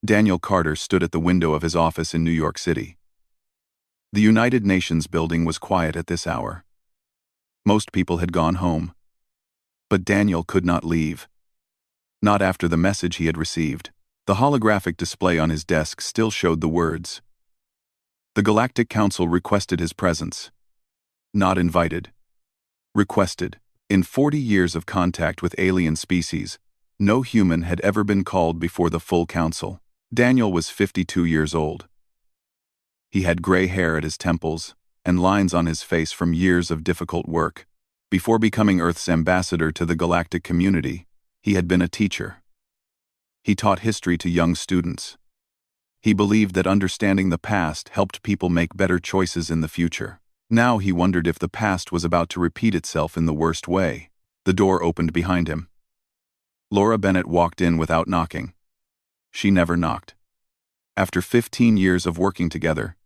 Daniel Carter stood at the window of his office in New York City. The United Nations building was quiet at this hour. Most people had gone home. But Daniel could not leave. Not after the message he had received. The holographic display on his desk still showed the words. The Galactic Council requested his presence. Not invited. Requested. In 40 years of contact with alien species, no human had ever been called before the full council. Daniel was 52 years old. He had gray hair at his temples and lines on his face from years of difficult work. Before becoming Earth's ambassador to the galactic community, he had been a teacher. He taught history to young students. He believed that understanding the past helped people make better choices in the future. Now he wondered if the past was about to repeat itself in the worst way. The door opened behind him. Laura Bennett walked in without knocking. She never knocked. After 15 years of working together,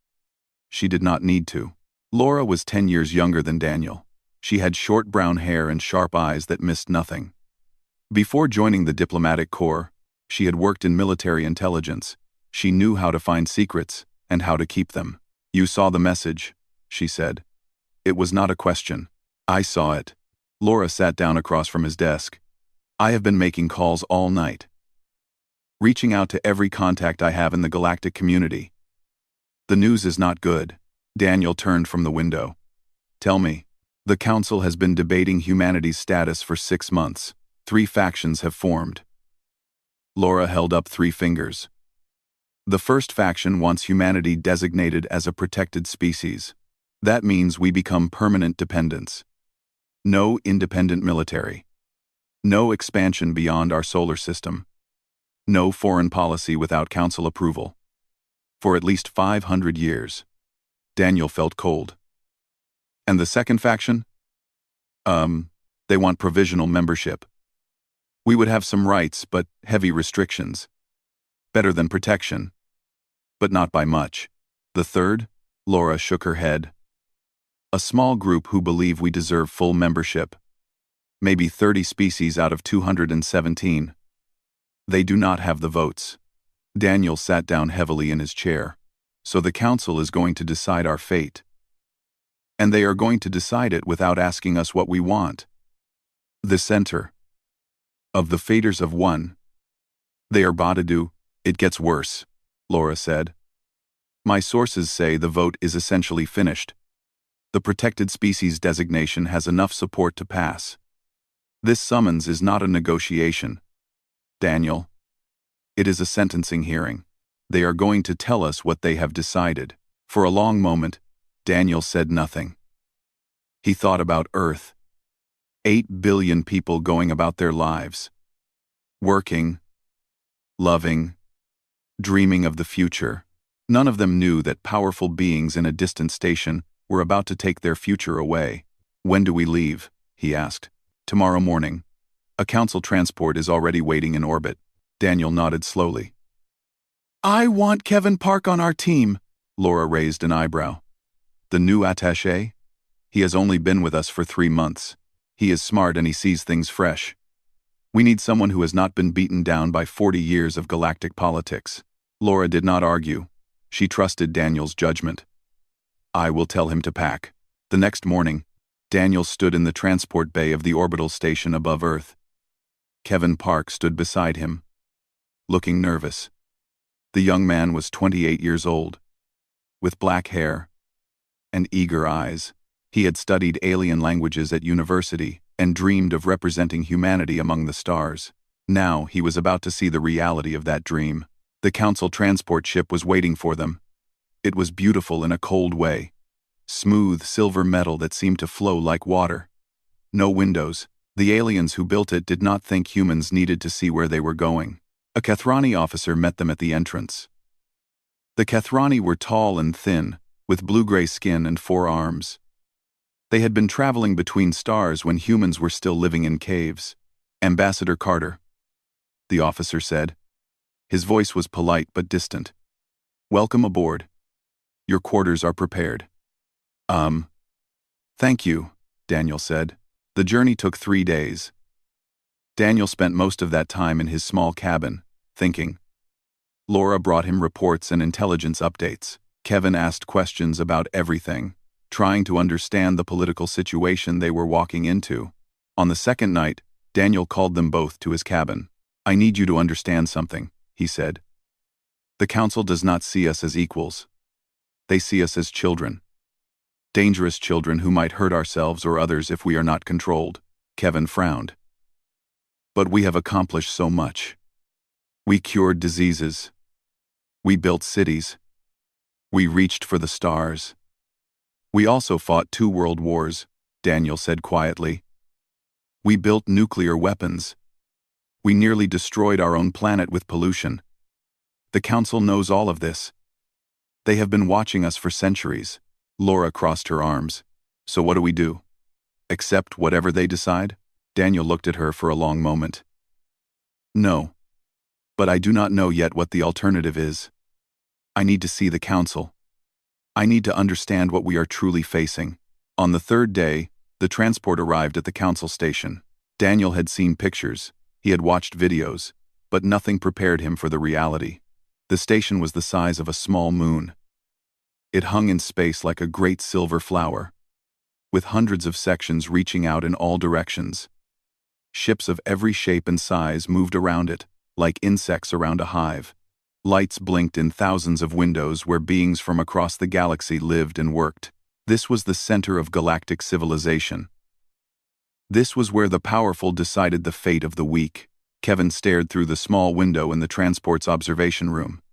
she did not need to. Laura was 10 years younger than Daniel. She had short brown hair and sharp eyes that missed nothing. Before joining the diplomatic corps, she had worked in military intelligence. She knew how to find secrets and how to keep them. "You saw the message," she said. It was not a question. "I saw it." Laura sat down across from his desk. "I have been making calls all night. Reaching out to every contact I have in the galactic community. The news is not good." Daniel turned from the window. "Tell me." "The Council has been debating humanity's status for 6 months. 3 factions have formed." Laura held up 3 fingers. "The first faction wants humanity designated as a protected species. That means we become permanent dependents. No independent military. No expansion beyond our solar system. No foreign policy without Council approval. For at least 500 years. Daniel felt cold. "And the second faction?" They want provisional membership. We would have some rights, but heavy restrictions. Better than protection. But not by much." "The third?" Laura shook her head. "A small group who believe we deserve full membership. Maybe 30 species out of 217. They do not have the votes." Daniel sat down heavily in his chair. "So the Council is going to decide our fate. And they are going to decide it without asking us what we want. The center of the faters of one. They are Badadu." "It gets worse," Laura said. "My sources say the vote is essentially finished. The protected species designation has enough support to pass. This summons is not a negotiation, Daniel. It is a sentencing hearing. They are going to tell us what they have decided." For a long moment, Daniel said nothing. He thought about Earth. 8 billion people going about their lives. Working, loving, dreaming of the future. None of them knew that powerful beings in a distant station were about to take their future away. "When do we leave?" he asked. "Tomorrow morning. A council transport is already waiting in orbit." Daniel nodded slowly. "I want Kevin Park on our team." Laura raised an eyebrow. "The new attaché? He has only been with us for 3 months. He is smart and he sees things fresh. We need someone who has not been beaten down by 40 years of galactic politics." Laura did not argue. She trusted Daniel's judgment. "I will tell him to pack." The next morning, Daniel stood in the transport bay of the orbital station above Earth. Kevin Park stood beside him, looking nervous. The young man was 28 years old, with black hair and eager eyes. He had studied alien languages at university and dreamed of representing humanity among the stars. Now he was about to see the reality of that dream. The Council transport ship was waiting for them. It was beautiful in a cold way. Smooth silver metal that seemed to flow like water. No windows. The aliens who built it did not think humans needed to see where they were going. A Kathrani officer met them at the entrance. The Kathrani were tall and thin, with blue-gray skin and 4 arms. They had been traveling between stars when humans were still living in caves. "Ambassador Carter," the officer said. His voice was polite but distant. "Welcome aboard. Your quarters are prepared." Thank you," Daniel said. The journey took 3 days. Daniel spent most of that time in his small cabin, thinking. Laura brought him reports and intelligence updates. Kevin asked questions about everything, trying to understand the political situation they were walking into. On the second night, Daniel called them both to his cabin. "I need you to understand something," he said. "The Council does not see us as equals. They see us as children. Dangerous children who might hurt ourselves or others if we are not controlled." Kevin frowned. "But we have accomplished so much. We cured diseases. We built cities. We reached for the stars. We also fought 2 world wars," Daniel said quietly. "We built nuclear weapons. We nearly destroyed our own planet with pollution. The Council knows all of this. They have been watching us for centuries." Laura crossed her arms. "So what do we do? Accept whatever they decide?" Daniel looked at her for a long moment. "No. But I do not know yet what the alternative is. I need to see the Council. I need to understand what we are truly facing." On the third day, the transport arrived at the Council station. Daniel had seen pictures, he had watched videos, but nothing prepared him for the reality. The station was the size of a small moon. It hung in space like a great silver flower, with hundreds of sections reaching out in all directions. Ships of every shape and size moved around it, like insects around a hive. Lights blinked in thousands of windows where beings from across the galaxy lived and worked. This was the center of galactic civilization. This was where the powerful decided the fate of the weak. Kevin stared through the small window in the transport's observation room.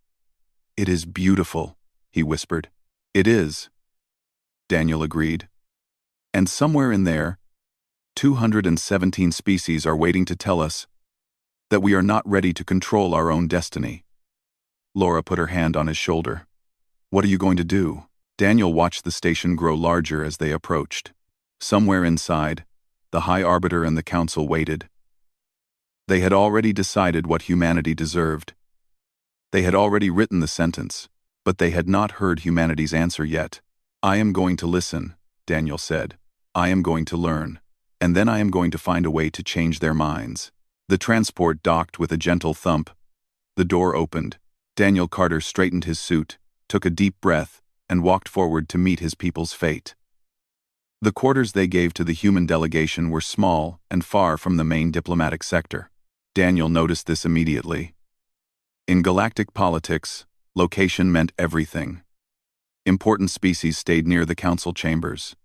"It is beautiful," he whispered. "It is," Daniel agreed. "And somewhere in there, 217 species are waiting to tell us that we are not ready to control our own destiny." Laura put her hand on his shoulder. "What are you going to do?" Daniel watched the station grow larger as they approached. Somewhere inside, the High Arbiter and the Council waited. They had already decided what humanity deserved. They had already written the sentence, but they had not heard humanity's answer yet. "I am going to listen," Daniel said. "I am going to learn. And then I am going to find a way to change their minds." The transport docked with a gentle thump. The door opened. Daniel Carter straightened his suit, took a deep breath, and walked forward to meet his people's fate. The quarters they gave to the human delegation were small and far from the main diplomatic sector. Daniel noticed this immediately. In galactic politics, location meant everything. Important species stayed near the council chambers.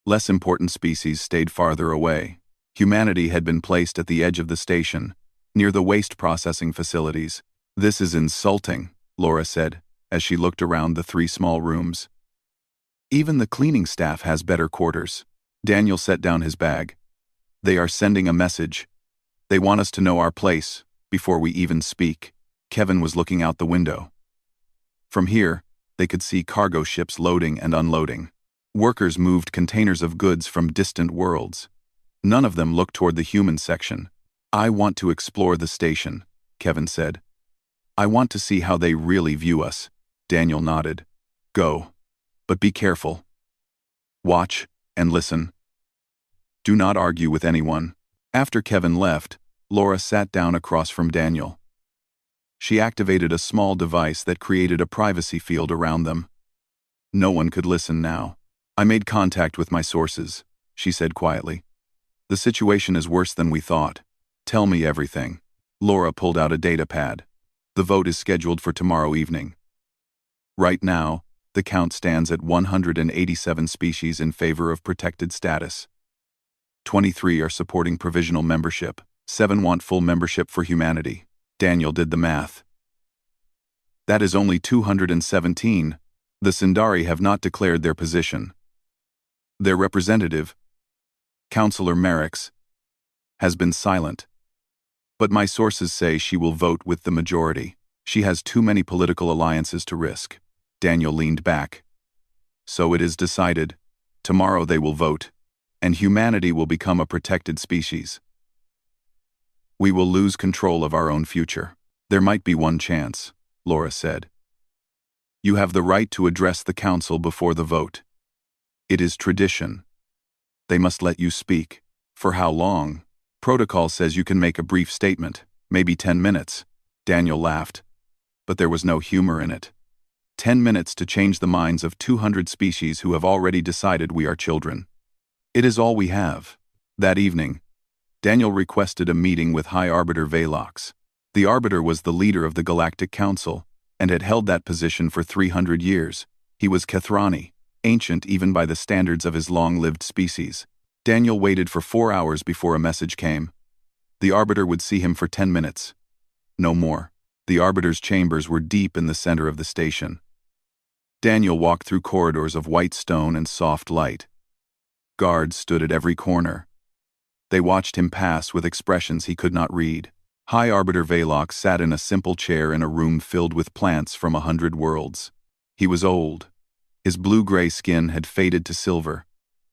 Less important species stayed farther away. Humanity had been placed at the edge of the station, near the waste processing facilities. "This is insulting," Laura said, as she looked around the 3 small rooms. "Even the cleaning staff has better quarters." Daniel set down his bag. "They are sending a message. They want us to know our place, before we even speak." Kevin was looking out the window. From here, they could see cargo ships loading and unloading. Workers moved containers of goods from distant worlds. None of them looked toward the human section. "I want to explore the station," Kevin said. "I want to see how they really view us." Daniel nodded. "Go. But be careful. Watch and listen. Do not argue with anyone." After Kevin left, Laura sat down across from Daniel. She activated a small device that created a privacy field around them. No one could listen now. "I made contact with my sources," she said quietly. "The situation is worse than we thought. Tell me everything." Laura pulled out a data pad. "The vote is scheduled for tomorrow evening. Right now, the count stands at 187 species in favor of protected status. 23 are supporting provisional membership. 7 want full membership for humanity." Daniel did the math. "That is only 217. The Sindari have not declared their position. Their representative, Councillor Merrick's, has been silent. But my sources say she will vote with the majority. She has too many political alliances to risk." Daniel leaned back. "So it is decided. Tomorrow they will vote, and humanity will become a protected species. We will lose control of our own future." "There might be one chance," Laura said. "You have the right to address the council before the vote. It is tradition. They must let you speak." "For how long?" "Protocol says you can make a brief statement, maybe 10 minutes." Daniel laughed. but there was no humor in it. 10 minutes to change the minds of 200 species who have already decided we are children. It is all we have. That evening, Daniel requested a meeting with High Arbiter Velox. The Arbiter was the leader of the Galactic Council, and had held that position for 300 years. He was Kethrani, ancient even by the standards of his long-lived species. Daniel waited for 4 hours before a message came. The Arbiter would see him for 10 minutes. No more. The Arbiter's chambers were deep in the center of the station. Daniel walked through corridors of white stone and soft light. Guards stood at every corner. They watched him pass with expressions he could not read. High Arbiter Velox sat in a simple chair in a room filled with plants from 100 worlds. He was old. His blue-gray skin had faded to silver,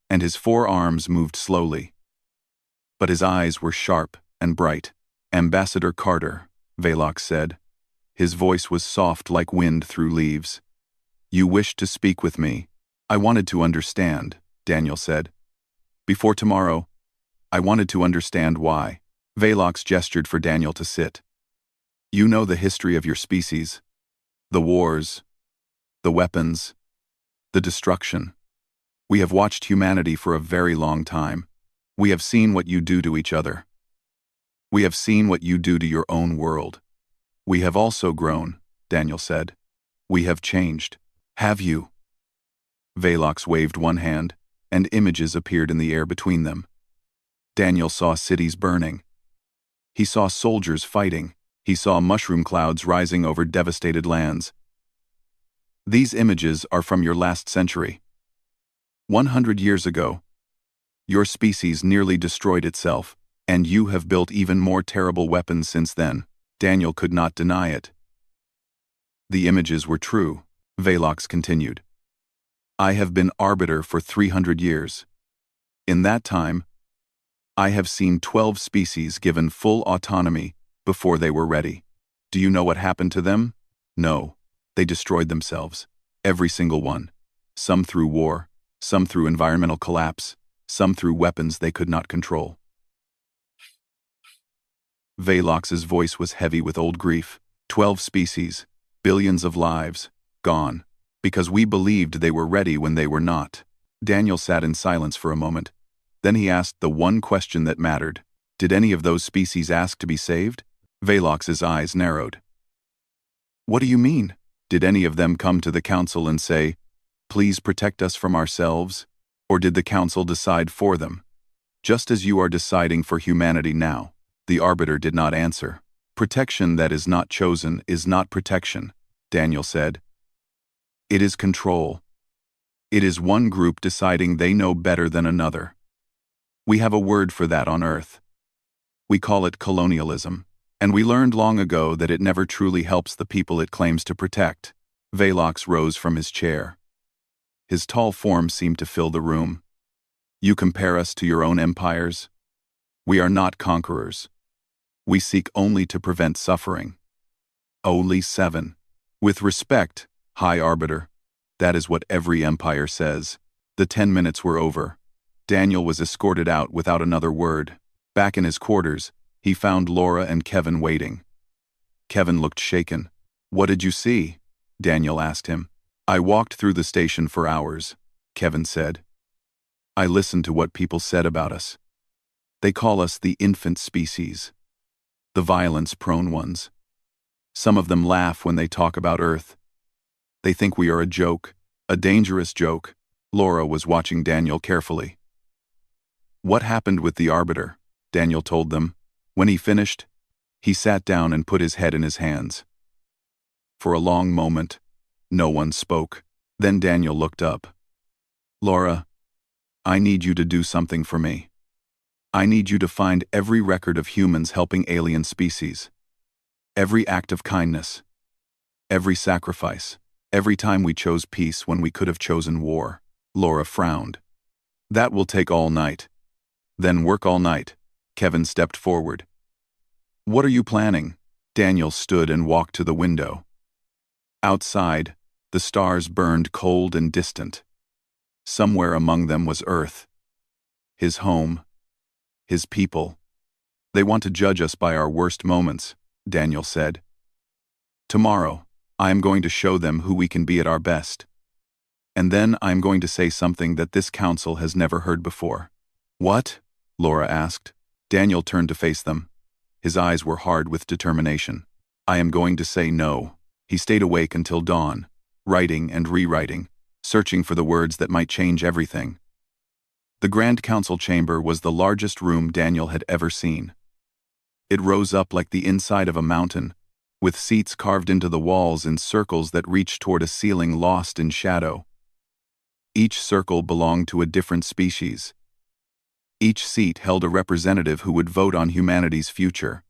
and his 4 arms moved slowly. But his eyes were sharp and bright. "Ambassador Carter," Velox said. His voice was soft like wind through leaves. "You wished to speak with me. I wanted to understand," Daniel said. "Before tomorrow, I wanted to understand why." Velox gestured for Daniel to sit. "You know the history of your species. The wars, the weapons, the destruction. We have watched humanity for a very long time. We have seen what you do to each other. We have seen what you do to your own world. We have also grown," Daniel said. "We have changed. Have you?" Velox waved one hand, and images appeared in the air between them. Daniel saw cities burning. He saw soldiers fighting. He saw mushroom clouds rising over devastated lands. "These images are from your last century. 100 years ago, your species nearly destroyed itself, and you have built even more terrible weapons since then." Daniel could not deny it. "The images were true," Velox continued. "I have been Arbiter for 300 years. In that time, I have seen 12 species given full autonomy before they were ready. Do you know what happened to them? No. They destroyed themselves. Every single one. Some through war, some through environmental collapse, some through weapons they could not control." Velox's voice was heavy with old grief. 12 species, billions of lives, gone. Because we believed they were ready when they were not. Daniel sat in silence for a moment. Then he asked the one question that mattered. "Did any of those species ask to be saved?" Velox's eyes narrowed. "What do you mean? Did any of them come to the council and say, 'Please protect us from ourselves'? Or did the council decide for them? Just as you are deciding for humanity now." The Arbiter did not answer. "Protection that is not chosen is not protection," Daniel said. "It is control. It is one group deciding they know better than another. We have a word for that on Earth. We call it colonialism, and we learned long ago that it never truly helps the people it claims to protect." Velox rose from his chair. His tall form seemed to fill the room. "You compare us to your own empires? We are not conquerors. We seek only to prevent suffering." Only 7. "With respect, High Arbiter. That is what every empire says." The 10 minutes were over. Daniel was escorted out without another word. Back in his quarters, he found Laura and Kevin waiting. Kevin looked shaken. "What did you see?" Daniel asked him. "I walked through the station for hours," Kevin said. "I listened to what people said about us. They call us the infant species, the violence-prone ones. Some of them laugh when they talk about Earth. They think we are a joke, a dangerous joke." Laura was watching Daniel carefully. "What happened with the Arbiter?" Daniel told them. When he finished, he sat down and put his head in his hands. For a long moment, no one spoke. Then Daniel looked up. "Laura, I need you to do something for me. I need you to find every record of humans helping alien species. Every act of kindness. Every sacrifice. Every time we chose peace when we could have chosen war." Laura frowned. "That will take all night." "Then work all night." Kevin stepped forward. "What are you planning?" Daniel stood and walked to the window. Outside, the stars burned cold and distant. Somewhere among them was Earth. His home. His people. "They want to judge us by our worst moments," Daniel said. "Tomorrow, I am going to show them who we can be at our best. And then I am going to say something that this council has never heard before." "What?" Laura asked. Daniel turned to face them. His eyes were hard with determination. "I am going to say no." He stayed awake until dawn, writing and rewriting, searching for the words that might change everything. The Grand Council chamber was the largest room Daniel had ever seen. It rose up like the inside of a mountain, with seats carved into the walls in circles that reached toward a ceiling lost in shadow. Each circle belonged to a different species. Each seat held a representative who would vote on humanity's future.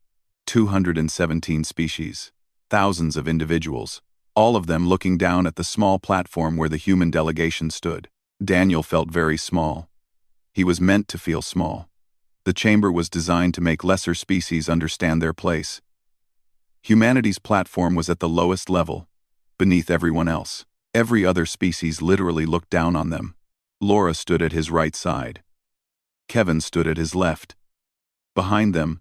217 species, thousands of individuals, all of them looking down at the small platform where the human delegation stood. Daniel felt very small. He was meant to feel small. The chamber was designed to make lesser species understand their place. Humanity's platform was at the lowest level, beneath everyone else. Every other species literally looked down on them. Laura stood at his right side. Kevin stood at his left. Behind them,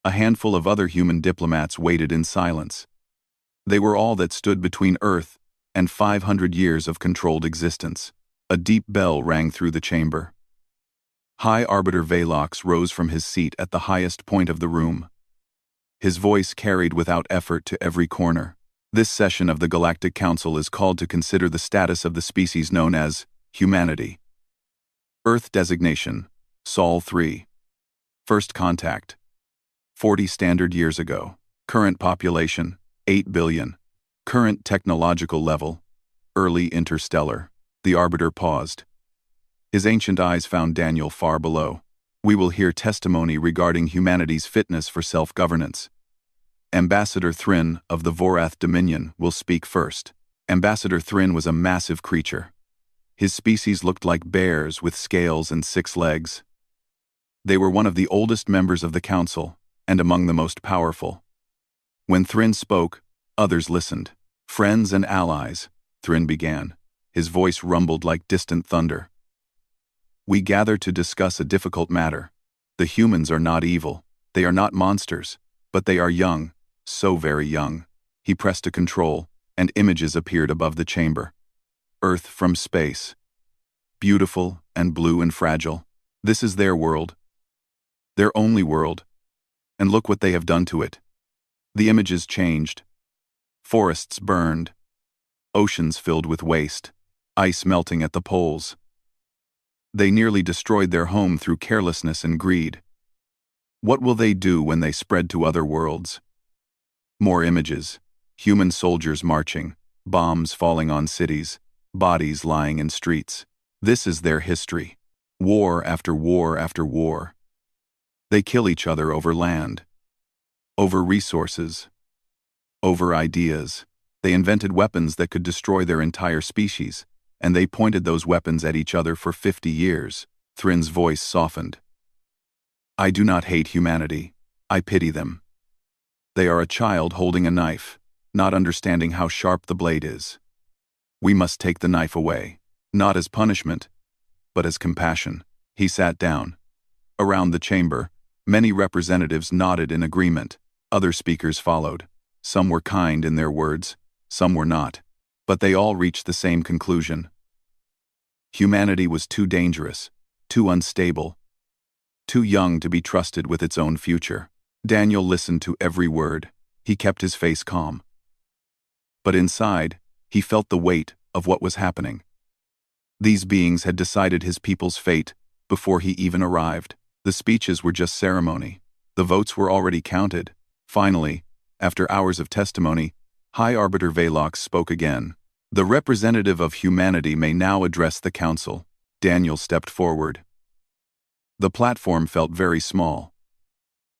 a handful of other human diplomats waited in silence. They were all that stood between Earth and 500 years of controlled existence. A deep bell rang through the chamber. High Arbiter Velox rose from his seat at the highest point of the room. His voice carried without effort to every corner. "This session of the Galactic Council is called to consider the status of the species known as humanity. Earth designation, Sol 3. First contact, 40 standard years ago. Current population, 8 billion. Current technological level, early interstellar." The Arbiter paused. His ancient eyes found Daniel far below. "We will hear testimony regarding humanity's fitness for self-governance. Ambassador Thrin of the Vorath Dominion will speak first." Ambassador Thrin was a massive creature. His species looked like bears with scales and 6 legs. They were one of the oldest members of the council, and among the most powerful. When Thrin spoke, others listened. "Friends and allies," Thrin began. His voice rumbled like distant thunder. "We gather to discuss a difficult matter. The humans are not evil. They are not monsters. But they are young, so very young." He pressed a control, and images appeared above the chamber. Earth from space. Beautiful and blue and fragile. This is their world. Their only world. And look what they have done to it. The images changed. Forests burned. Oceans filled with waste. Ice melting at the poles. They nearly destroyed their home through carelessness and greed. What will they do when they spread to other worlds? More images. Human soldiers marching. Bombs falling on cities. Bodies lying in streets. This is their history. War after war after war. They kill each other over land. Over resources. Over ideas. They invented weapons that could destroy their entire species, and they pointed those weapons at each other for 50 years. Thrin's voice softened. "I do not hate humanity. I pity them. They are a child holding a knife, not understanding how sharp the blade is. We must take the knife away, not as punishment, but as compassion." He sat down. Around the chamber, many representatives nodded in agreement. Other speakers followed. Some were kind in their words, some were not. But they all reached the same conclusion. Humanity was too dangerous, too unstable, too young to be trusted with its own future. Daniel listened to every word. He kept his face calm. But inside, he felt the weight of what was happening. These beings had decided his people's fate before he even arrived. The speeches were just ceremony. The votes were already counted. Finally, after hours of testimony, High Arbiter Velox spoke again. "The representative of humanity may now address the council." Daniel stepped forward. The platform felt very small.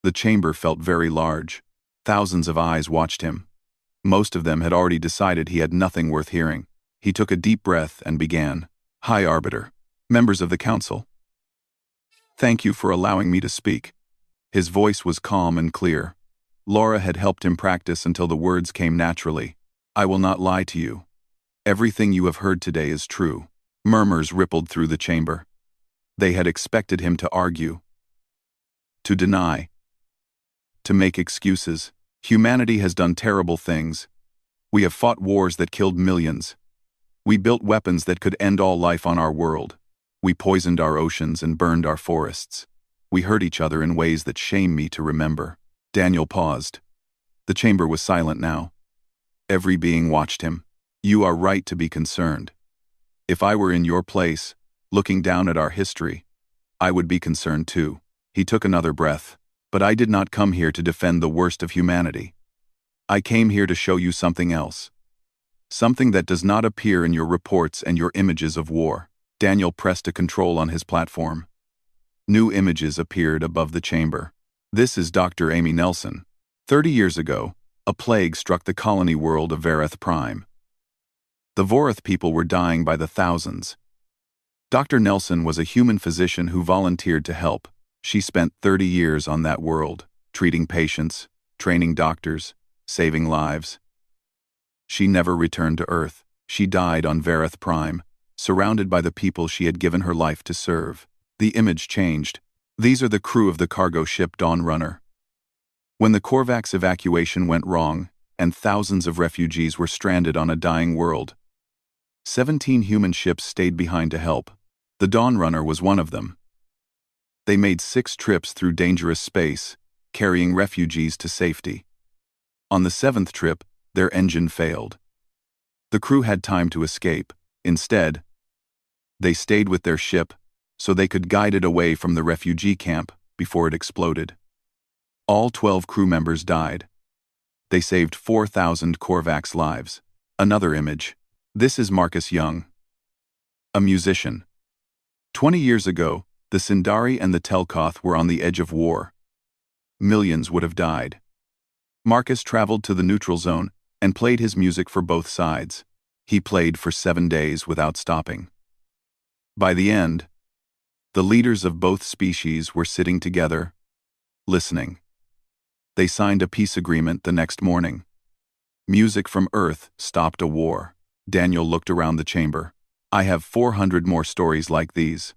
The chamber felt very large. Thousands of eyes watched him. Most of them had already decided he had nothing worth hearing. He took a deep breath and began. "High Arbiter, members of the council, thank you for allowing me to speak." His voice was calm and clear. Laura had helped him practice until the words came naturally. "I will not lie to you. Everything you have heard today is true." Murmurs rippled through the chamber. They had expected him to argue, to deny, to make excuses. Humanity has done terrible things, We have fought wars that killed millions. We built weapons that could end all life on our world. We poisoned our oceans and burned our forests. We hurt each other in ways that shame me to remember." Daniel paused. The chamber was silent now. Every being watched him. "You are right to be concerned. If I were in your place, looking down at our history, I would be concerned too." He took another breath. "But I did not come here to defend the worst of humanity. I came here to show you something else. Something that does not appear in your reports and your images of war." Daniel pressed a control on his platform. New images appeared above the chamber. "This is Dr. Amy Nelson. 30 years ago, a plague struck the colony world of Vareth Prime. The Vorith people were dying by the thousands. Dr. Nelson was a human physician who volunteered to help. She spent 30 years on that world, treating patients, training doctors, saving lives. She never returned to Earth. She died on Vareth Prime, surrounded by the people she had given her life to serve." The image changed. "These are the crew of the cargo ship Dawn Runner. When the Korvax evacuation went wrong, and thousands of refugees were stranded on a dying world, 17 human ships stayed behind to help. The Dawn Runner was one of them. They made 6 trips through dangerous space, carrying refugees to safety. On the 7th trip, their engine failed. The crew had time to escape. Instead, they stayed with their ship so they could guide it away from the refugee camp before it exploded. All 12 crew members died. They saved 4,000 Korvax lives." Another image. "This is Marcus Young, a musician. 20 years ago, the Sindari and the Telkoth were on the edge of war. Millions would have died. Marcus traveled to the neutral zone and played his music for both sides. He played for 7 days without stopping. By the end, the leaders of both species were sitting together, listening. They signed a peace agreement the next morning. Music from Earth stopped a war." Daniel looked around the chamber. "I have 400 more stories like these.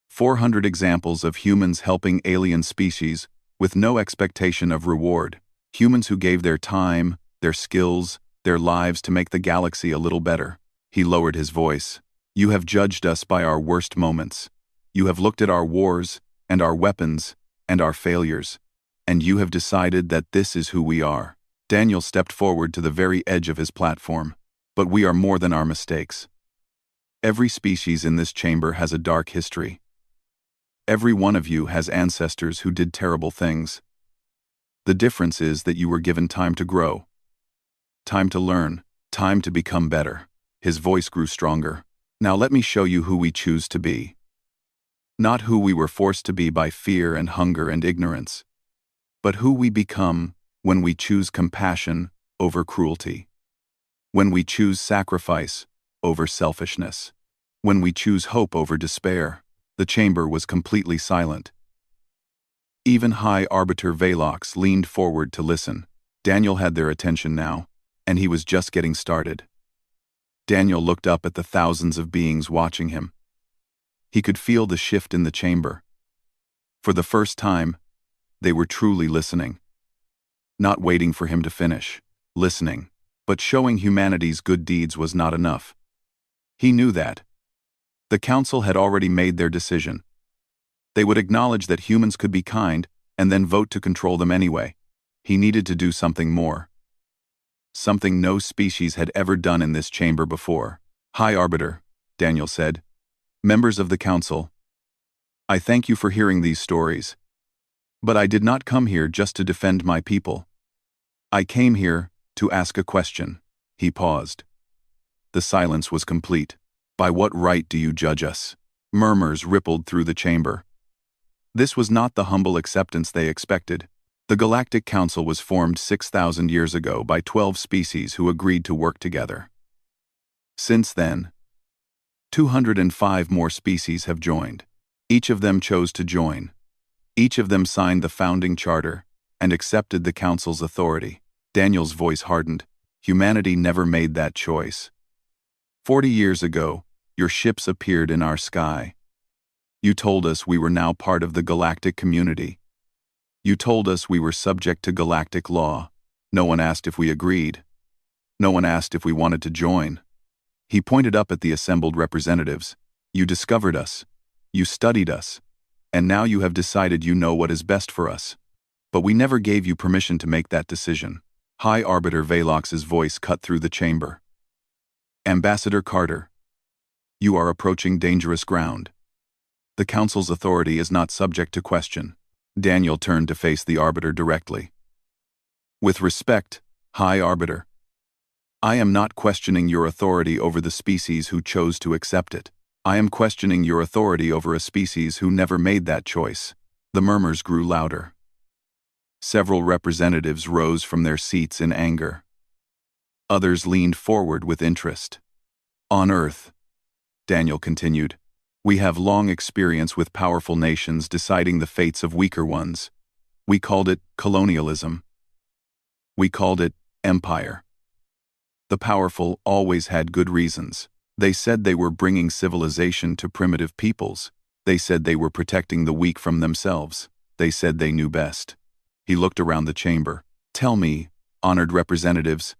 400 examples of humans helping alien species with no expectation of reward. Humans who gave their time, their skills, their lives to make the galaxy a little better." He lowered his voice. "You have judged us by our worst moments. You have looked at our wars, and our weapons, and our failures, and you have decided that this is who we are." Daniel stepped forward to the very edge of his platform. "But we are more than our mistakes. Every species in this chamber has a dark history. Every one of you has ancestors who did terrible things. The difference is that you were given time to grow, time to learn, time to become better." His voice grew stronger. "Now let me show you who we choose to be. Not who we were forced to be by fear and hunger and ignorance, but who we become when we choose compassion over cruelty, when we choose sacrifice over selfishness, when we choose hope over despair." The chamber was completely silent. Even High Arbiter Velox leaned forward to listen. Daniel had their attention now, and he was just getting started. Daniel looked up at the thousands of beings watching him. He could feel the shift in the chamber. For the first time, they were truly listening. Not waiting for him to finish, listening, but showing humanity's good deeds was not enough. He knew that. The Council had already made their decision. They would acknowledge that humans could be kind and then vote to control them anyway. He needed to do something more. Something no species had ever done in this chamber before. "High Arbiter," Daniel said. "Members of the Council, I thank you for hearing these stories. But I did not come here just to defend my people. I came here to ask a question." He paused. The silence was complete. "By what right do you judge us?" Murmurs rippled through the chamber. This was not the humble acceptance they expected. The Galactic Council was formed 6,000 years ago by 12 species who agreed to work together. Since then, 205 more species have joined. Each of them chose to join. Each of them signed the founding charter and accepted the Council's authority. Daniel's voice hardened. Humanity never made that choice. 40 years ago, your ships appeared in our sky. You told us we were now part of the galactic community. You told us we were subject to galactic law. No one asked if we agreed. No one asked if we wanted to join. He pointed up at the assembled representatives. You discovered us. You studied us. And now you have decided you know what is best for us. But we never gave you permission to make that decision. High Arbiter Velox's voice cut through the chamber. Ambassador Carter, you are approaching dangerous ground. The Council's authority is not subject to question. Daniel turned to face the Arbiter directly. With respect, High Arbiter, I am not questioning your authority over the species who chose to accept it. I am questioning your authority over a species who never made that choice. The murmurs grew louder. Several representatives rose from their seats in anger. Others leaned forward with interest. On Earth, Daniel continued, we have long experience with powerful nations deciding the fates of weaker ones. We called it colonialism. We called it empire. The powerful always had good reasons. They said they were bringing civilization to primitive peoples. They said they were protecting the weak from themselves. They said they knew best. He looked around the chamber. Tell me, honored representatives,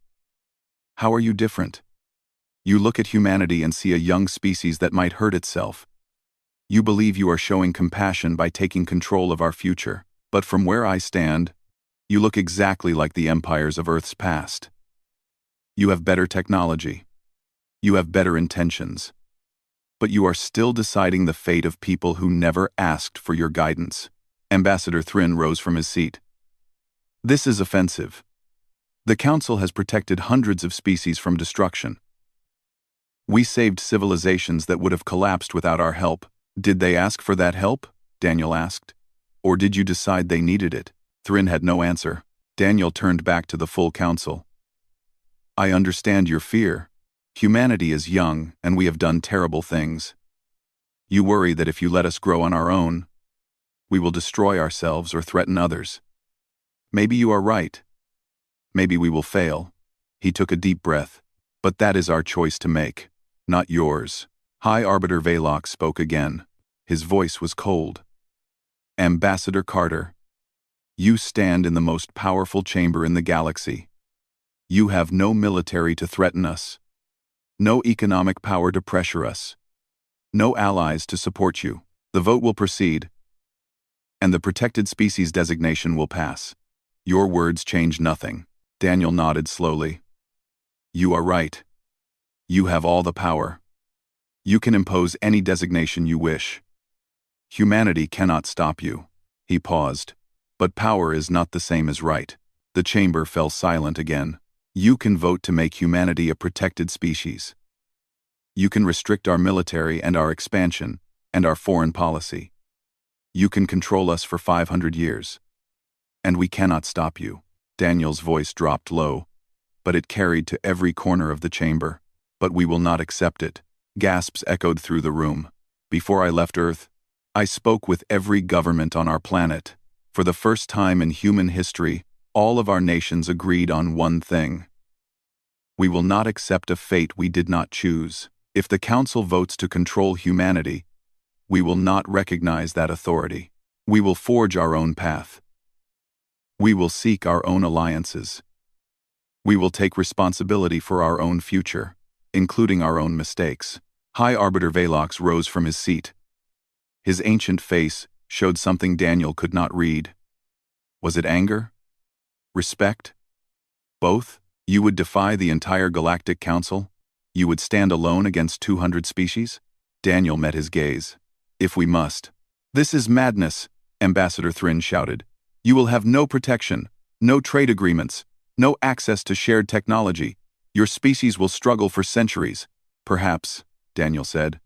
how are you different? You look at humanity and see a young species that might hurt itself. You believe you are showing compassion by taking control of our future. But from where I stand, you look exactly like the empires of Earth's past. You have better technology. You have better intentions. But you are still deciding the fate of people who never asked for your guidance. Ambassador Thrin rose from his seat. This is offensive. The Council has protected hundreds of species from destruction. We saved civilizations that would have collapsed without our help. Did they ask for that help? Daniel asked. Or did you decide they needed it? Thrin had no answer. Daniel turned back to the full Council. I understand your fear. Humanity is young, and we have done terrible things. You worry that if you let us grow on our own, we will destroy ourselves or threaten others. Maybe you are right. Maybe we will fail. He took a deep breath. But that is our choice to make, not yours. High Arbiter Velox spoke again. His voice was cold. Ambassador Carter, you stand in the most powerful chamber in the galaxy. You have no military to threaten us. No economic power to pressure us. No allies to support you. The vote will proceed, and the protected species designation will pass. Your words change nothing. Daniel nodded slowly. You are right. You have all the power. You can impose any designation you wish. Humanity cannot stop you. He paused. But power is not the same as right. The chamber fell silent again. You can vote to make humanity a protected species. You can restrict our military and our expansion, and our foreign policy. You can control us for 500 years. And we cannot stop you. Daniel's voice dropped low, but it carried to every corner of the chamber. But we will not accept it. Gasps echoed through the room. Before I left Earth, I spoke with every government on our planet. For the first time in human history, all of our nations agreed on one thing. We will not accept a fate we did not choose. If the Council votes to control humanity, we will not recognize that authority. We will forge our own path. We will seek our own alliances. We will take responsibility for our own future, including our own mistakes. High Arbiter Velox rose from his seat. His ancient face showed something Daniel could not read. Was it anger? Respect? Both? You would defy the entire Galactic Council? You would stand alone against 200 species? Daniel met his gaze. If we must. This is madness, Ambassador Thrin shouted. You will have no protection, no trade agreements, no access to shared technology. Your species will struggle for centuries. Perhaps, Daniel said.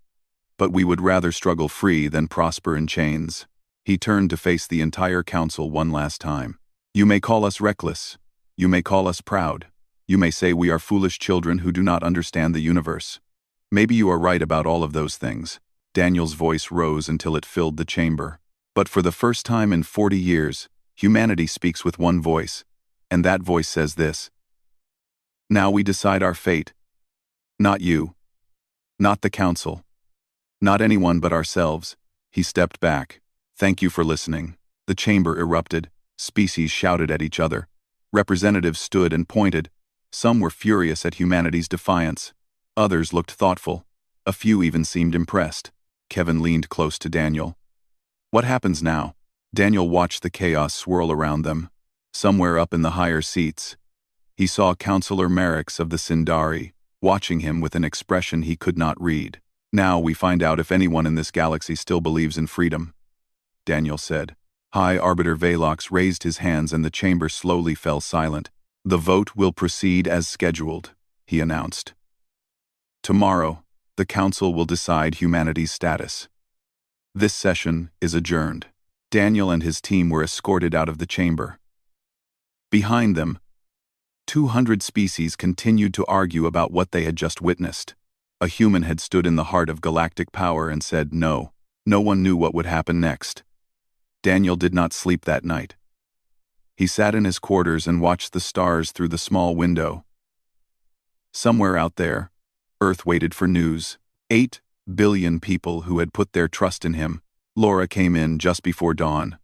But we would rather struggle free than prosper in chains. He turned to face the entire council one last time. You may call us reckless. You may call us proud. You may say we are foolish children who do not understand the universe. Maybe you are right about all of those things. Daniel's voice rose until it filled the chamber. But for the first time in 40 years, humanity speaks with one voice, and that voice says this. Now we decide our fate. Not you. Not the council. Not anyone but ourselves. He stepped back. Thank you for listening. The chamber erupted. Species shouted at each other. Representatives stood and pointed. Some were furious at humanity's defiance. Others looked thoughtful. A few even seemed impressed. Kevin leaned close to Daniel. What happens now? Daniel watched the chaos swirl around them. Somewhere up in the higher seats, he saw Counselor Merrick's of the Sindari, watching him with an expression he could not read. Now we find out if anyone in this galaxy still believes in freedom, Daniel said. High Arbiter Velox raised his hands and the chamber slowly fell silent. The vote will proceed as scheduled, he announced. Tomorrow, the Council will decide humanity's status. This session is adjourned. Daniel and his team were escorted out of the chamber. Behind them, 200 species continued to argue about what they had just witnessed. A human had stood in the heart of galactic power and said no. No one knew what would happen next. Daniel did not sleep that night. He sat in his quarters and watched the stars through the small window. Somewhere out there, Earth waited for news. 8 billion people who had put their trust in him. Laura came in just before dawn.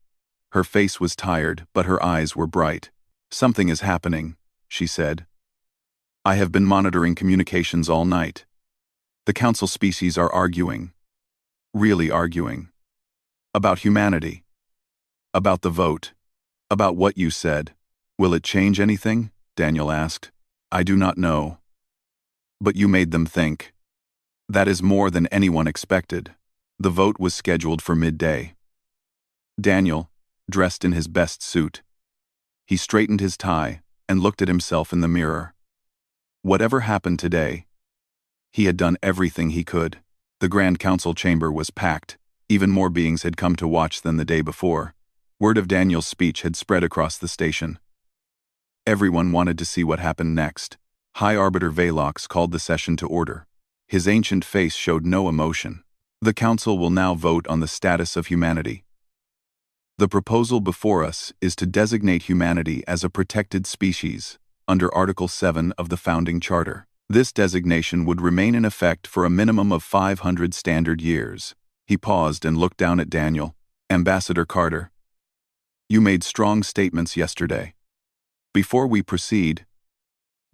Her face was tired, but her eyes were bright. Something is happening, she said. I have been monitoring communications all night. The Council species are arguing. Really arguing. About humanity. About the vote. About what you said. Will it change anything? Daniel asked. I do not know. But you made them think. That is more than anyone expected. The vote was scheduled for midday. Daniel, dressed in his best suit. He straightened his tie and looked at himself in the mirror. Whatever happened today, he had done everything he could. The Grand Council chamber was packed. Even more beings had come to watch than the day before. Word of Daniel's speech had spread across the station. Everyone wanted to see what happened next. High Arbiter Velox called the session to order. His ancient face showed no emotion. The Council will now vote on the status of humanity. The proposal before us is to designate humanity as a protected species under Article 7 of the Founding Charter. This designation would remain in effect for a minimum of 500 standard years. He paused and looked down at Daniel. Ambassador Carter, you made strong statements yesterday. Before we proceed,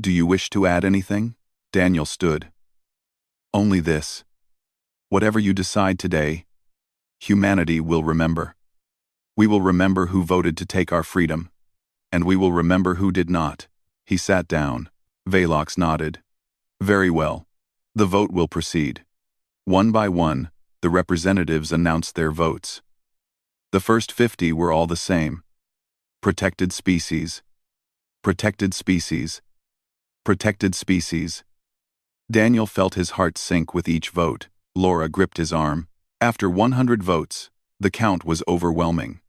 do you wish to add anything? Daniel stood. Only this. Whatever you decide today, humanity will remember. We will remember who voted to take our freedom, and we will remember who did not. He sat down. Velox nodded. Very well. The vote will proceed. One by one, the representatives announced their votes. The first 50 were all the same. Protected species. Protected species. Protected species. Daniel felt his heart sink with each vote. Laura gripped his arm. After 100 votes, the count was overwhelming.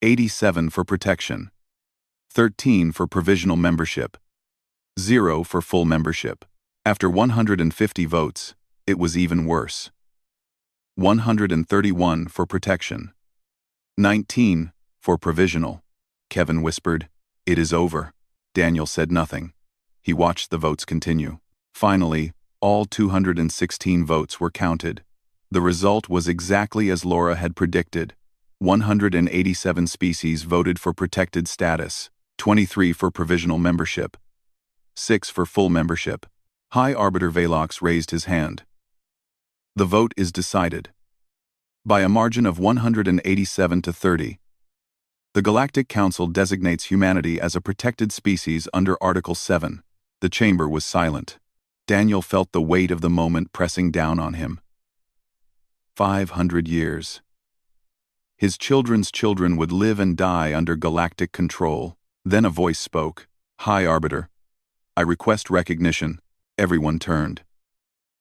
87 for protection. 13 for provisional membership. 0 for full membership. After 150 votes, it was even worse. 131 for protection. 19 for provisional. Kevin whispered, "It is over." Daniel said nothing. He watched the votes continue. Finally, all 216 votes were counted. The result was exactly as Laura had predicted. 187 species voted for protected status, 23 for provisional membership, 6 for full membership. High Arbiter Velox raised his hand. The vote is decided. By a margin of 187 to 30, the Galactic Council designates humanity as a protected species under Article 7. The chamber was silent. Daniel felt the weight of the moment pressing down on him. 500 years. His children's children would live and die under galactic control. Then a voice spoke. "High Arbiter, I request recognition." Everyone turned.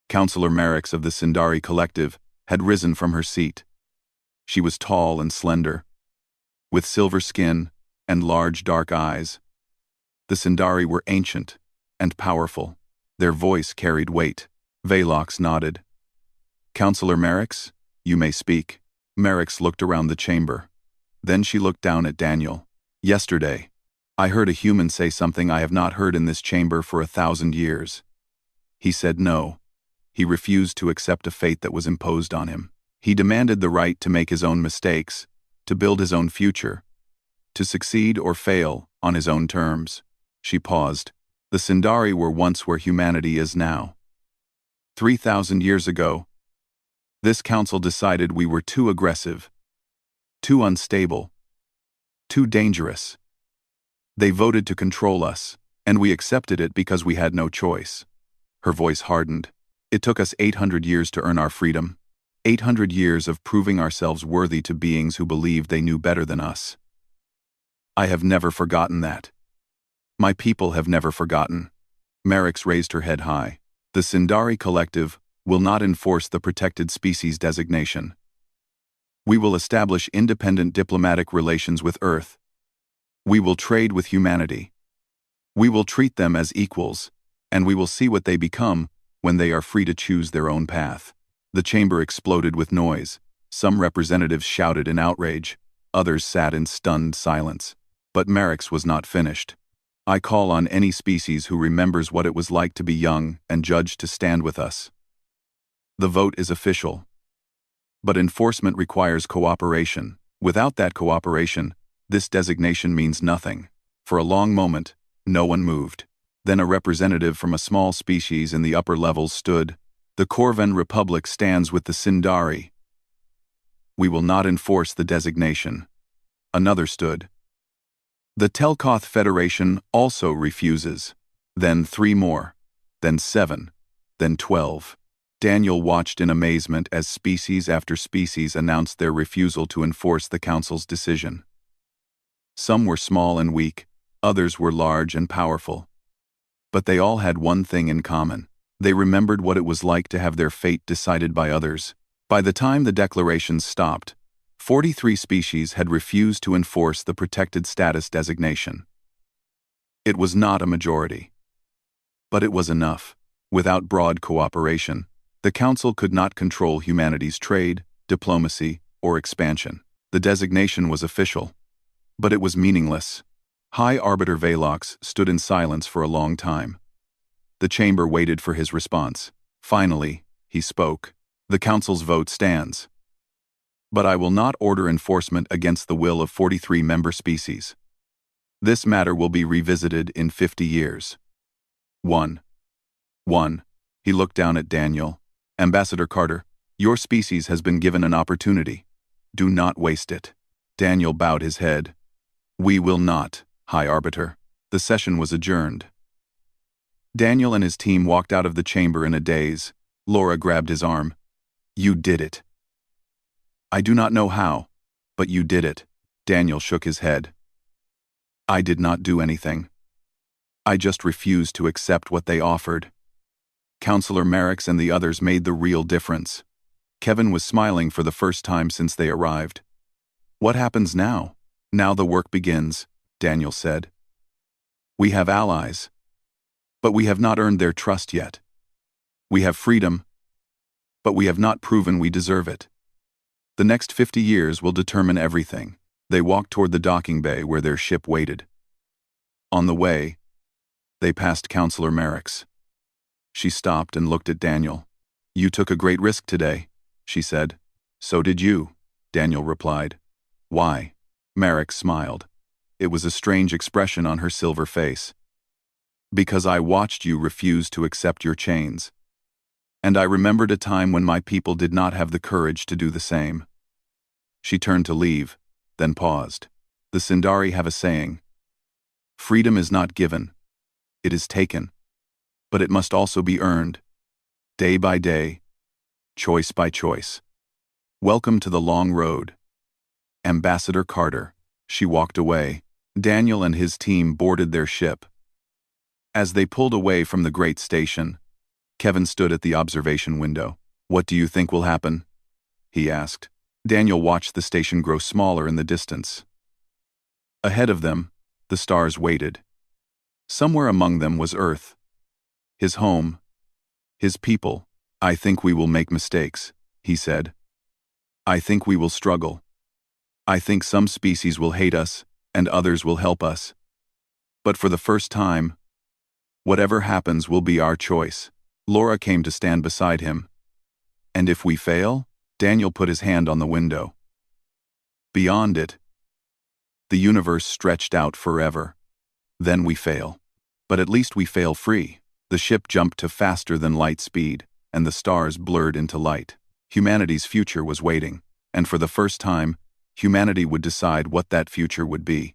Counselor Merrick's of the Sindari Collective had risen from her seat. She was tall and slender, with silver skin and large dark eyes. The Sindari were ancient and powerful. Their voice carried weight. Velox nodded. "Counselor Merrick's, you may speak." Merrick's looked around the chamber. Then she looked down at Daniel. "Yesterday, I heard a human say something I have not heard in this chamber for 1,000 years. He said no. He refused to accept a fate that was imposed on him. He demanded the right to make his own mistakes, to build his own future, to succeed or fail on his own terms." She paused. The Sindari were once where humanity is now. 3,000 years ago, this council decided we were too aggressive, too unstable, too dangerous. They voted to control us, and we accepted it because we had no choice. Her voice hardened. It took us 800 years to earn our freedom. 800 years of proving ourselves worthy to beings who believed they knew better than us. I have never forgotten that. My people have never forgotten. Merrick's raised her head high. The Sindari Collective will not enforce the protected species designation. We will establish independent diplomatic relations with Earth. We will trade with humanity. We will treat them as equals, and we will see what they become when they are free to choose their own path. The chamber exploded with noise. Some representatives shouted in outrage. Others sat in stunned silence. But Merrick's was not finished. I call on any species who remembers what it was like to be young and judged to stand with us. The vote is official. But enforcement requires cooperation. Without that cooperation, this designation means nothing. For a long moment, no one moved. Then a representative from a small species in the upper levels stood. The Corvan Republic stands with the Sindari. We will not enforce the designation. Another stood. The Telkoth Federation also refuses. Then 3 more. Then 7. Then 12. Daniel watched in amazement as species after species announced their refusal to enforce the Council's decision. Some were small and weak, others were large and powerful. But they all had one thing in common. They remembered what it was like to have their fate decided by others. By the time the declarations stopped, 43 species had refused to enforce the protected status designation. It was not a majority. But it was enough. Without broad cooperation, the Council could not control humanity's trade, diplomacy, or expansion. The designation was official, but it was meaningless. High Arbiter Velox stood in silence for a long time. The chamber waited for his response. Finally, he spoke. The Council's vote stands. But I will not order enforcement against the will of 43 member species. This matter will be revisited in 50 years. 1. He looked down at Daniel. Ambassador Carter, your species has been given an opportunity. Do not waste it. Daniel bowed his head. We will not, High Arbiter. The session was adjourned. Daniel and his team walked out of the chamber in a daze. Laura grabbed his arm. You did it. I do not know how, but you did it. Daniel shook his head. I did not do anything. I just refused to accept what they offered. Counselor Merrick's and the others made the real difference. Kevin was smiling for the first time since they arrived. What happens now? Now the work begins, Daniel said. We have allies. But we have not earned their trust yet. We have freedom, but we have not proven we deserve it. The next 50 years will determine everything. They walked toward the docking bay where their ship waited. On the way, they passed Counselor Merrick's. She stopped and looked at Daniel. You took a great risk today, she said. So did you, Daniel replied. Why? Merrick smiled. It was a strange expression on her silver face. Because I watched you refuse to accept your chains. And I remembered a time when my people did not have the courage to do the same. She turned to leave, then paused. The Sindari have a saying. Freedom is not given. It is taken. But it must also be earned. Day by day. Choice by choice. Welcome to the long road. Ambassador Carter. She walked away. Daniel and his team boarded their ship. As they pulled away from the great station, Kevin stood at the observation window. What do you think will happen? He asked. Daniel watched the station grow smaller in the distance. Ahead of them, the stars waited. Somewhere among them was Earth. His home. His people. I think we will make mistakes, he said. I think we will struggle. I think some species will hate us, and others will help us. But for the first time, whatever happens will be our choice. Laura came to stand beside him. And if we fail? Daniel put his hand on the window. Beyond it, the universe stretched out forever. Then we fail. But at least we fail free. The ship jumped to faster than light speed, and the stars blurred into light. Humanity's future was waiting, and for the first time, humanity would decide what that future would be.